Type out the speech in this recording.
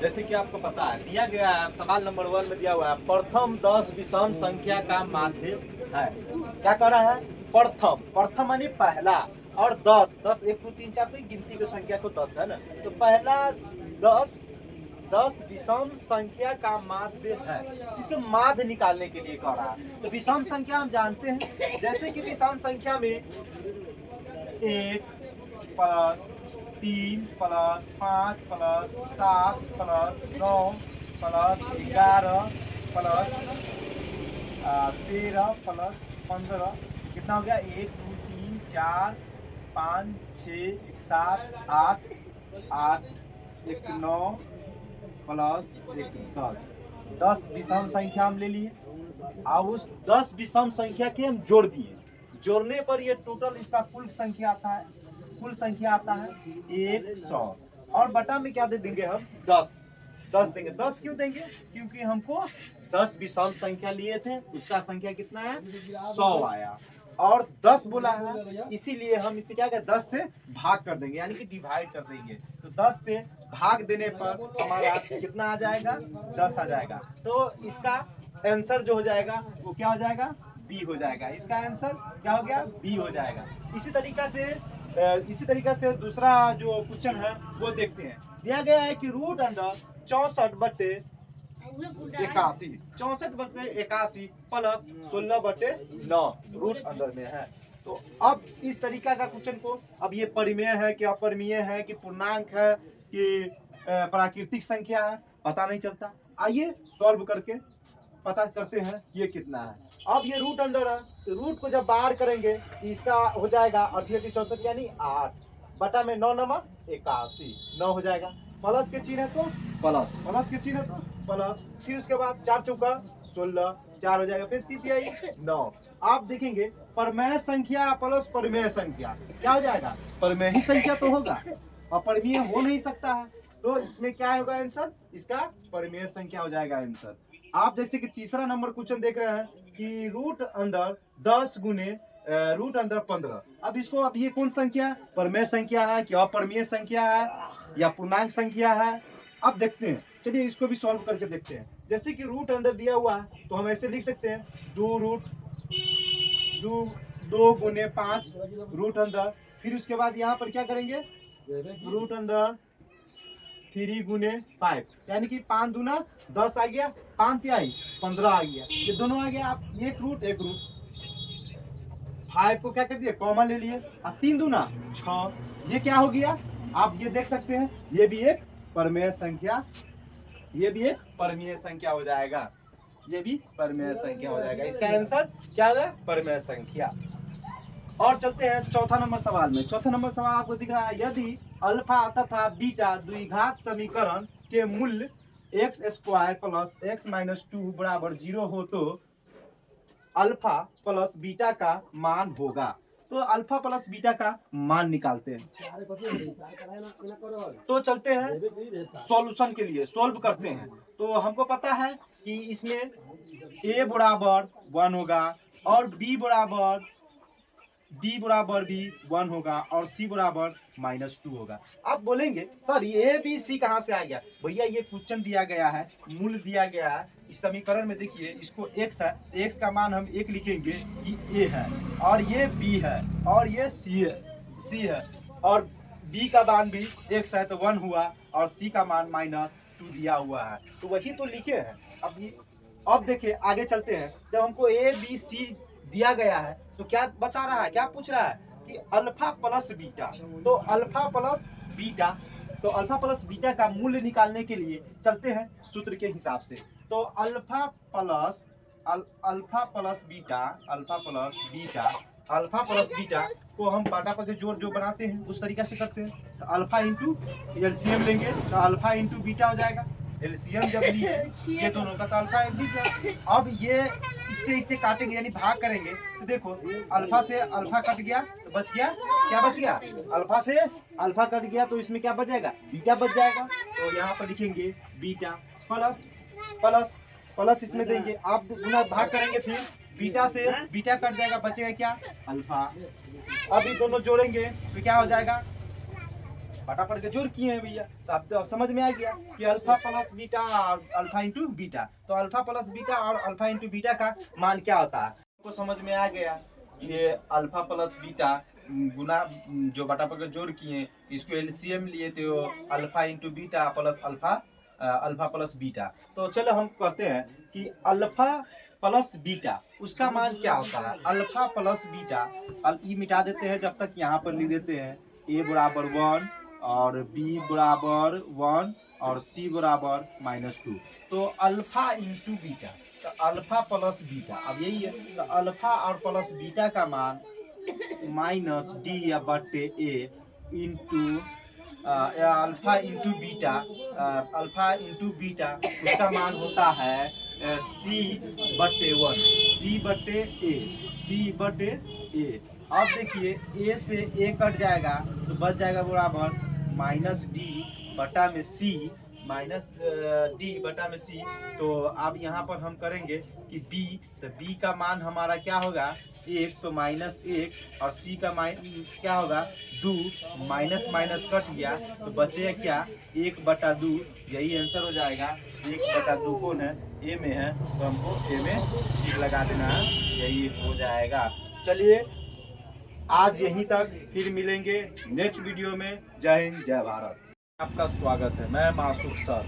जैसे कि आपको पता है दिया गया है सवाल नंबर 1 में दिया हुआ है प्रथम 10 विषम संख्या का माध्य है। क्या कर रहा है? प्रथम, प्रथम यानी पहला, और 10 10 1 2 3 4 गिनती की संख्या को 10 है ना, तो पहला 10 विषम संख्या का माध्य है। इसके माध्य निकालने के लिए कह रहा है। तो विषम संख्या हम जानते हैं, जैसे कि विषम संख्या में 1 plus 3 plus 5 plus 7 plus 9 plus 11 plus 13 plus 15 कितना हो गया? 1 2 3 4 5 6 7 8 8 1 9 प्लस 1 10 10 विषम संख्या हम ले लिए। अब उस 10 विषम संख्या के हम जोड़ दिए। जोड़ने पर ये टोटल इसका कुल संख्या आता है, कुल संख्या आता है 100। और बटा में क्या दे देंगे हम? 10 देंगे। 10 क्यों देंगे? क्योंकि हमको 10 विषम संख्या लिए थे, उसका संख्या कितना है? 100 आया, और 10 बोला है, इसीलिए हम इसे क्या करें? 10 से भाग कर देंगे, यानी कि डिवाइड कर देंगे। तो 10 से भाग देने पर हमारा कितना आ जाएगा? 10 आ जाएगा। तो इसका आंसर जो हो जाएगा वो क्या हो जाएगा? बी हो जाएगा। इसका आंसर क्या हो गया? बी हो जाएगा। इसी तरीका से दूसरा जो क्वेश्चन है वो देखते हैं। दिया गया है कि root under 64/81 64/81 plus 16/9 root under में है। तो अब इस तरीका का क्वेश्चन को, अब ये परिमेय है कि अपरिमेय है कि पूर्णांक है कि प्राकृतिक संख्या है, पता नहीं चलता। आइए सॉल्व करके पता करते हैं ये कितना है। अब ये रूट अंडर है, तो रूट को जब बाहर करेंगे तो इसका हो जाएगा 68 यानी 8 बटा में 9 नमक 81 9 हो जाएगा। प्लस के चिन्ह है तो प्लस, प्लस के चिन्ह है तो प्लस, फिर उसके बाद 4 चौका 16 4 हो जाएगा, फिर 3 तिहाई 9। आप देखेंगे परमेय संख्या प्लस परमेय संख्या क्या हो जाएगा? परमेय ही संख्या तो होगा, अपरिमेय हो नहीं सकता है। तो इसमें क्या होगा आंसर? इसका परमेय संख्या हो जाएगा आंसर। आप जैसे कि तीसरा नंबर क्वेश्चन देख रहे हैं कि रूट अंदर 10 गुने रूट अंदर 15। अब इसको, अब ये कौन संख्या है? परमेय संख्या है कि अपरिमेय संख्या है या पूर्णांक संख्या है? अब देखते हैं, चलिए इसको भी सॉल्व करके देखते हैं। जैसे कि रूट अंदर दिया हुआ है तो हम ऐसे लिख सकते हैं 2 गुने 5 रूट अंदर, फिर उसके बाद यहाँ पर क्या करेंगे? रूट अंदर 3 गुने 5 यानी कि 5 दूना 10 आ गया, 5 तिहाई 15 आ गया, ये दोनों आ गया। आप एक रूट 5 को क्या कर दिए? कॉमन ले लिए, और 3 दूना 6, ये क्या हो गया? आप ये देख सकते हैं, ये भी एक परमेय संख्या, ये भी एक परमेय संख्या हो जाएगा, ये भी परमेय संख्या हो जाएगा। इसका आंसर क्या होगा? परमेय संख्या। और चलते हैं चौथा नंबर सवाल में। चौथा नंबर सवाल आपको दिख रहा है, यदि अल्फा तथा बीटा द्विघात समीकरण के मूल्य x² प्लस x माइनस 2 बराबर 0 हो तो अल्फा प्लस बीटा का मान होगा। तो अल्फा प्लस बीटा का मान निकालते हैं। तो चलते हैं सॉल्यूशन के लिए, सॉल्व करते हैं। तो हमको पता है कि इसमें a बराबर 1 होगा, और b बराबर भी 1 होगा, और c बराबर -2 होगा। आप बोलेंगे सर ये बी सी कहाँ से आ गया? भैया ये क्वेश्चन दिया गया है, मूल दिया गया है इस समीकरण में। देखिए इसको x है, x का मान हम 1 लिखेंगे, ये a है, और ये b है, और ये c है, और b का मान भी x है तो 1 हुआ, और c का मान -2 दिया हुआ है, तो वही तो लिखे हैं। अब देखिए आगे चलते हैं। जब हमको a b c दिया गया है तो क्या बता रहा है, क्या पूछ रहा है कि अल्फा प्लस बीटा। तो अल्फा प्लस बीटा का मूल्य निकालने के लिए चलते हैं सूत्र के हिसाब से। तो अल्फा प्लस बीटा को हम पाटा पर के जोड़ जो बनाते हैं उस तरीका से करते हैं। तो अल्फा इंटू एलसीएम लेंगे तो अल्फा इंटू बीटा हो जाएगा। एलसीएम जब लिए ये दोनों का तो अल्फा बीटा। अब ये इससे काटेंगे यानी भाग करेंगे, तो देखो अल्फा से अल्फा कट गया तो बच गया, क्या बच गया? अल्फा से अल्फा कट गया तो इसमें क्या बच जाएगा? बीटा बच जाएगा। तो यहाँ पर लिखेंगे बीटा प्लस प्लस प्लस इसमें देंगे, आप गुना भाग करेंगे, फिर बीटा से बीटा कट जाएगा, बचेगा क्या? अल्फा। अब ये दोनों जोड़ेंगे तो क्या हो जाएगा? बटा पर के जोड़ किए हैं भैया, तो अब तो समझ में आ गया कि अल्फा प्लस बीटा और अल्फा इंटू बीटा, तो अल्फा प्लस बीटा और अल्फा इंटू बीटा का मान क्या होता है आपको समझ में आ गया। ये अल्फा प्लस बीटा गुना जो बटा पर के जोड़ किए, इसको एलसीएम लिए तो alpha into beta plus alpha plus beta. तो चलो हम कहते हैं कि अल्फा प्लस बीटा उसका मान क्या होता है। अल्फा प्लस बीटा ई मिटा देते हैं, जब तक यहाँ पर लिख देते हैं ए बराबर 1 और बी बराबर 1 और सी बराबर -2। तो अल्फा इंटू बीटा, तो अल्फा प्लस बीटा अब यही है, तो अल्फा और प्लस बीटा का मान -d या बटे a into alpha into beta, alpha into beta उसका मान होता है सी बटे 1, सी बटे ए। अब देखिए ए से ए कट जाएगा तो बच जाएगा बराबर -d बटा में सी, -d बटा में सी। तो अब यहाँ पर हम करेंगे कि b, तो b का मान हमारा क्या होगा 1, तो -1 और c का मान क्या होगा 2, माइनस माइनस कट गया तो बचेगा क्या 1/2, यही आंसर हो जाएगा। 1/2 कौन है ए में है, तो हमको ए में टिक लगा देना है, यही हो जाएगा। चलिए आज यहीं तक, फिर मिलेंगे नेक्स्ट वीडियो में। जय हिंद जय भारत। आपका स्वागत है, मैं मासूक सर।